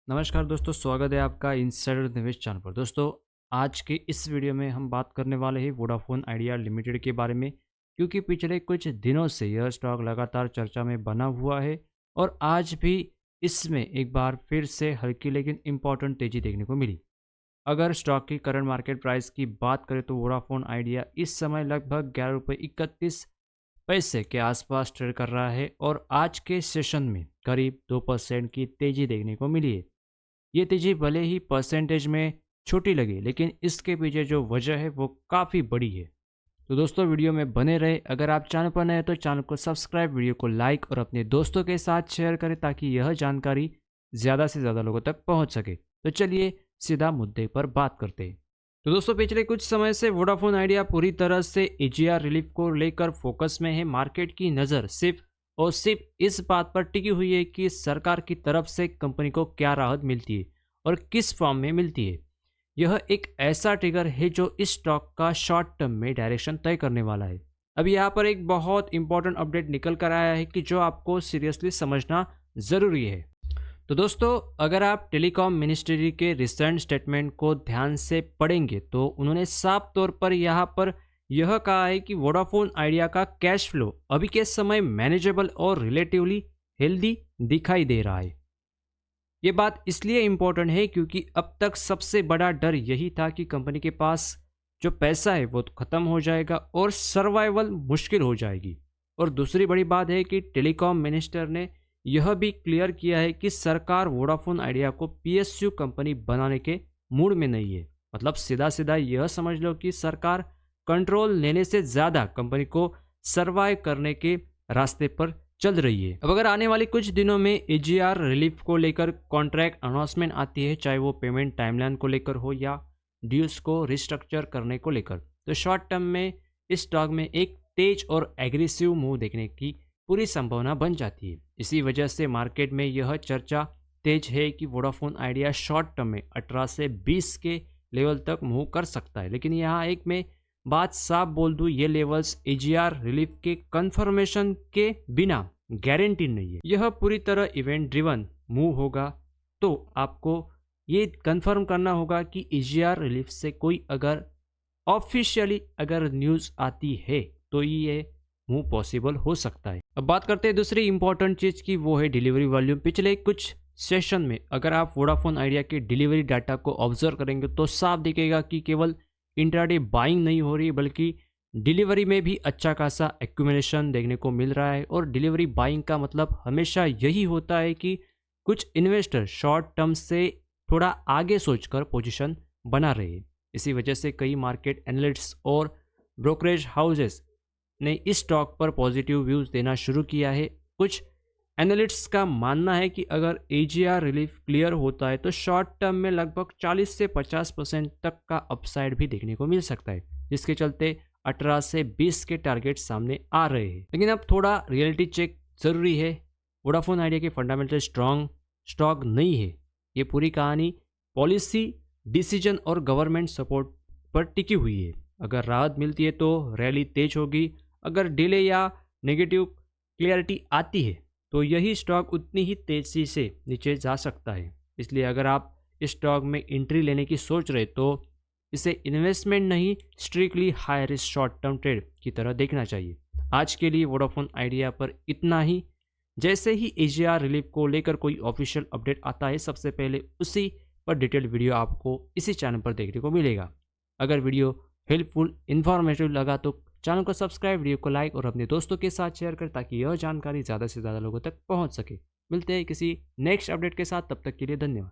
नमस्कार दोस्तों, स्वागत है आपका इनसाइडर निवेश चैनल पर। दोस्तों, आज के इस वीडियो में हम बात करने वाले हैं वोडाफोन आइडिया लिमिटेड के बारे में, क्योंकि पिछले कुछ दिनों से यह स्टॉक लगातार चर्चा में बना हुआ है और आज भी इसमें एक बार फिर से हल्की लेकिन इम्पॉर्टेंट तेजी देखने को मिली। अगर स्टॉक की करंट मार्केट प्राइस की बात करें तो वोडाफोन आइडिया इस समय लगभग 11 रुपये 31 पैसे के आसपास ट्रेड कर रहा है और आज के सेशन में करीब 2% की तेजी देखने को मिली है। ये तेजी भले ही परसेंटेज में छोटी लगी, लेकिन इसके पीछे जो वजह है वो काफ़ी बड़ी है। तो दोस्तों, वीडियो में बने रहे। अगर आप चैनल पर नए हैं तो चैनल को सब्सक्राइब, वीडियो को लाइक और अपने दोस्तों के साथ शेयर करें ताकि यह जानकारी ज़्यादा से ज़्यादा लोगों तक पहुंच सके। तो चलिए सीधा मुद्दे पर बात करते हैं। तो दोस्तों, पिछले कुछ समय से वोडाफोन आइडिया पूरी तरह से एजीआर रिलीफ को लेकर फोकस में है। मार्केट की नज़र सिर्फ और सिर्फ इस बात पर टिकी हुई है कि सरकार की तरफ से कंपनी को क्या राहत मिलती है और किस फॉर्म में मिलती है। यह एक ऐसा ट्रिगर है जो इस स्टॉक का शॉर्ट टर्म में डायरेक्शन तय करने वाला है। अब यहाँ पर एक बहुत इंपॉर्टेंट अपडेट निकल कर आया है कि जो आपको सीरियसली समझना ज़रूरी है। तो दोस्तों, अगर आप टेलीकॉम मिनिस्ट्री के रिसेंट स्टेटमेंट को ध्यान से पढ़ेंगे तो उन्होंने साफ तौर पर यहाँ पर यह कहा है कि वोडाफोन आइडिया का कैश फ्लो अभी के समय मैनेजेबल और रिलेटिवली हेल्दी दिखाई दे रहा है। ये बात इसलिए इम्पोर्टेंट है क्योंकि अब तक सबसे बड़ा डर यही था कि कंपनी के पास जो पैसा है वो तो ख़त्म हो जाएगा और सर्वाइवल मुश्किल हो जाएगी। और दूसरी बड़ी बात है कि टेलीकॉम मिनिस्टर ने यह भी क्लियर किया है कि सरकार वोडाफोन आइडिया को पीएसयू कंपनी बनाने के मूड में नहीं है। मतलब सीधा सीधा यह समझ लो कि सरकार कंट्रोल लेने से ज़्यादा कंपनी को सर्वाइव करने के रास्ते पर चल रही है। अब अगर आने वाले कुछ दिनों में एजीआर रिलीफ को लेकर कॉन्ट्रैक्ट अनाउंसमेंट आती है, चाहे वो पेमेंट टाइमलाइन को लेकर हो या ड्यूज को रिस्ट्रक्चर करने को लेकर, तो शॉर्ट टर्म में इस स्टॉक में एक तेज और एग्रेसिव मूव देखने की पूरी संभावना बन जाती है। इसी वजह से मार्केट में यह चर्चा तेज है कि वोडाफोन आइडिया शॉर्ट टर्म में 18 से 20 के लेवल तक मूव कर सकता है। लेकिन यहाँ एक मैं बात साफ बोल दूं, ये लेवल्स एजीआर रिलीफ के कंफर्मेशन के बिना गारंटी नहीं है। यह पूरी तरह इवेंट ड्रिवन मूव होगा, तो आपको ये कंफर्म करना होगा कि एजीआर रिलीफ से कोई अगर ऑफिशियली अगर न्यूज़ आती है तो ये मूव पॉसिबल हो सकता है। अब बात करते हैं दूसरी इंपॉर्टेंट चीज़ की, वो है डिलीवरी वॉल्यूम। पिछले कुछ सेशन में अगर आप वोडाफोन आइडिया के डिलीवरी डाटा को ऑब्जर्व करेंगे तो साफ दिखेगा कि केवल इंट्राडे बाइंग नहीं हो रही बल्कि डिलीवरी में भी अच्छा खासा एक्यूमुलेशन देखने को मिल रहा है। और डिलीवरी बाइंग का मतलब हमेशा यही होता है कि कुछ इन्वेस्टर शॉर्ट टर्म से थोड़ा आगे सोचकर पोजीशन बना रहे हैं। इसी वजह से कई मार्केट एनालिस्ट्स और ब्रोकरेज हाउसेस ने इस स्टॉक पर पॉजिटिव व्यूज़ देना शुरू किया है। कुछ एनालिस्ट्स का मानना है कि अगर एजीआर रिलीफ क्लियर होता है तो शॉर्ट टर्म में लगभग 40 से 50% तक का अपसाइड भी देखने को मिल सकता है, जिसके चलते 18 से 20 के टारगेट सामने आ रहे हैं। लेकिन अब थोड़ा रियलिटी चेक ज़रूरी है। वोडाफोन आइडिया के फंडामेंटल स्ट्रॉन्ग स्टॉक नहीं है। ये पूरी कहानी पॉलिसी डिसीजन और गवर्नमेंट सपोर्ट पर टिकी हुई है। अगर राहत मिलती है तो रैली तेज होगी, अगर डिले या नेगेटिव क्लियरिटी आती है तो यही स्टॉक उतनी ही तेज़ी से नीचे जा सकता है। इसलिए अगर आप इस स्टॉक में एंट्री लेने की सोच रहे तो इसे इन्वेस्टमेंट नहीं, strictly high risk short term trade की तरह देखना चाहिए। आज के लिए वोडाफोन आइडिया पर इतना ही। जैसे ही एजीआर रिलीफ को लेकर कोई ऑफिशियल अपडेट आता है, सबसे पहले उसी पर डिटेल्ड वीडियो आपको इसी चैनल पर देखने को मिलेगा। अगर वीडियो हेल्पफुल इन्फॉर्मेटिव लगा तो चैनल को सब्सक्राइब, वीडियो को लाइक और अपने दोस्तों के साथ शेयर करें ताकि यह जानकारी ज़्यादा से ज़्यादा लोगों तक पहुंच सके। मिलते हैं किसी नेक्स्ट अपडेट के साथ, तब तक के लिए धन्यवाद।